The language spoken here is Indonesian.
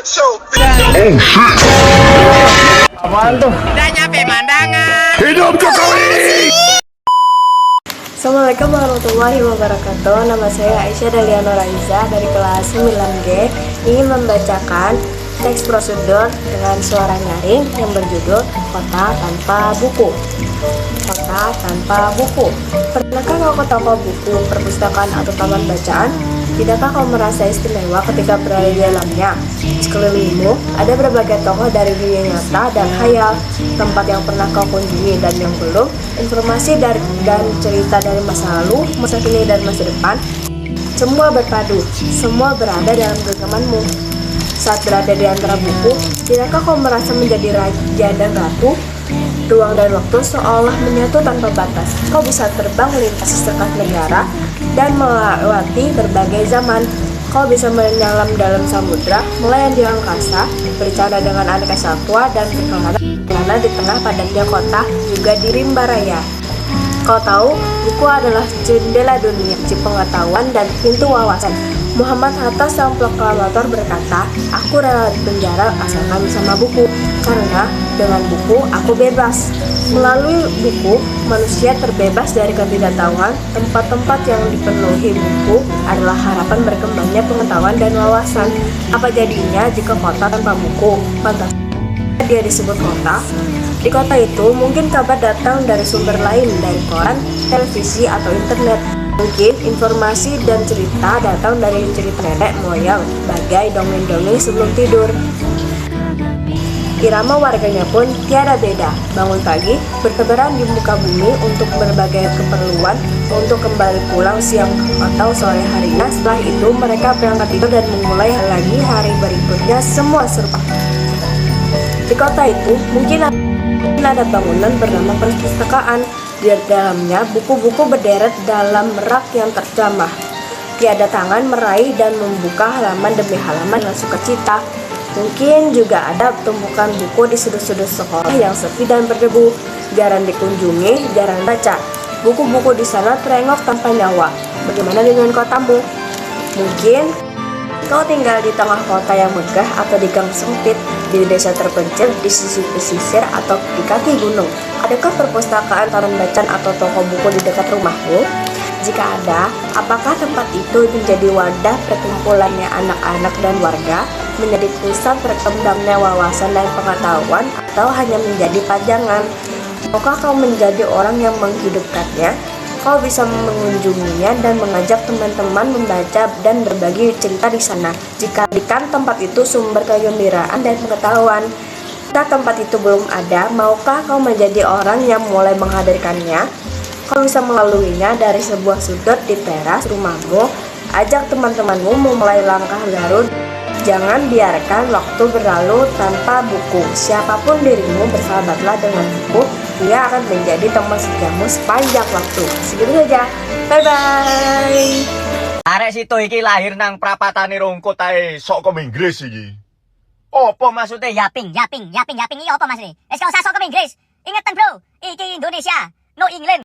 Oh shit. Apaan tuh? Udah nyampe mandangan. Hidup Jokowi. Assalamualaikum warahmatullahi wabarakatuh. Nama saya Aisyah Daliano Raiza dari kelas 9G. Ingin membacakan teks prosedur dengan suara nyaring yang berjudul Kota Tanpa Buku. Kota Tanpa Buku. Pernahkah kau ke toko buku, perpustakaan, atau taman bacaan? Tidakkah kau merasa istimewa ketika berada di dalamnya? Di sekelilingmu ada berbagai tokoh dari dunia nyata dan khayal, tempat yang pernah kau kunjungi dan yang belum, informasi dan cerita dari masa lalu, masa kini, dan masa depan. Semua berpadu, semua berada dalam genggamanmu. Saat berada di antara buku, tidakkah kau merasa menjadi raja dan ratu? Ruang dan waktu seolah menyatu tanpa batas. Kau bisa terbang melintasi sekat negara dan melewati berbagai zaman. Kau bisa menyelam dalam samudra, melayang di angkasa, bercanda dengan aneka satwa, dan berkelana di tengah padatnya kota, juga di rimba raya. Kau tahu, buku adalah jendela dunia, pengetahuan, dan pintu wawasan. Muhammad Hatta sang proklamator berkata, "Aku rela di penjara asalkan bersama buku, karena dengan buku aku bebas." Melalui buku, manusia terbebas dari ketidaktahuan. Tempat-tempat yang dipenuhi buku adalah harapan berkembangnya pengetahuan dan wawasan. Apa jadinya jika kota tanpa buku? Pantas dia disebut kota. Di kota itu mungkin kabar datang dari sumber lain, dari koran, televisi, atau internet. Mungkin informasi dan cerita datang dari cerita nenek moyang, bagai dongeng-dongeng sebelum tidur. Irama warganya pun tiada beda. Bangun pagi, bertebaran di muka bumi untuk berbagai keperluan, untuk kembali pulang siang atau sore harinya. Setelah itu mereka berangkat tidur dan memulai lagi hari berikutnya, semua serupa. Di kota itu mungkin ada bangunan bernama perpustakaan. Di dalamnya buku-buku berderet dalam rak yang terjamah. Tiada tangan meraih dan membuka halaman demi halaman dengan sukacita. Mungkin juga ada tumpukan buku di sudut-sudut sekolah yang sepi dan berdebu. Jarang dikunjungi, jarang baca. Buku-buku di sana terengok tanpa nyawa. Bagaimana dengan kotamu? Mungkin kau tinggal di tengah kota yang megah atau di gang sempit, di desa terpencil, di sisi pesisir, atau di kaki gunung. Adakah perpustakaan, taman bacaan, atau toko buku di dekat rumahmu? Jika ada, apakah tempat itu menjadi wadah perkumpulannya anak-anak dan warga, menjadi pusat berkembangnya wawasan dan pengetahuan, atau hanya menjadi pajangan? Maukah kau menjadi orang yang menghidupkannya? Kau bisa mengunjunginya dan mengajak teman-teman membaca dan berbagi cerita di sana. Jika tempat itu sumber kegembiraan dan pengetahuan. Jika tempat itu belum ada, maukah kau menjadi orang yang mulai menghadirkannya? Kau bisa melaluinya dari sebuah sudut di teras rumahmu. Ajak teman-temanmu memulai langkah baru. Jangan biarkan waktu berlalu tanpa buku. Siapapun dirimu, bersahabatlah dengan buku. Dia akan menjadi teman setiamu sepanjang waktu. Segitu saja. Bye-bye. Arek situ iki lahir nang prapatane Rungkut ae sok ke Inggris iki. Apa maksudnya Yaping iki apa mas ini? Wis gak usah sok ke Inggris. Ingetan bro, iki Indonesia, no England.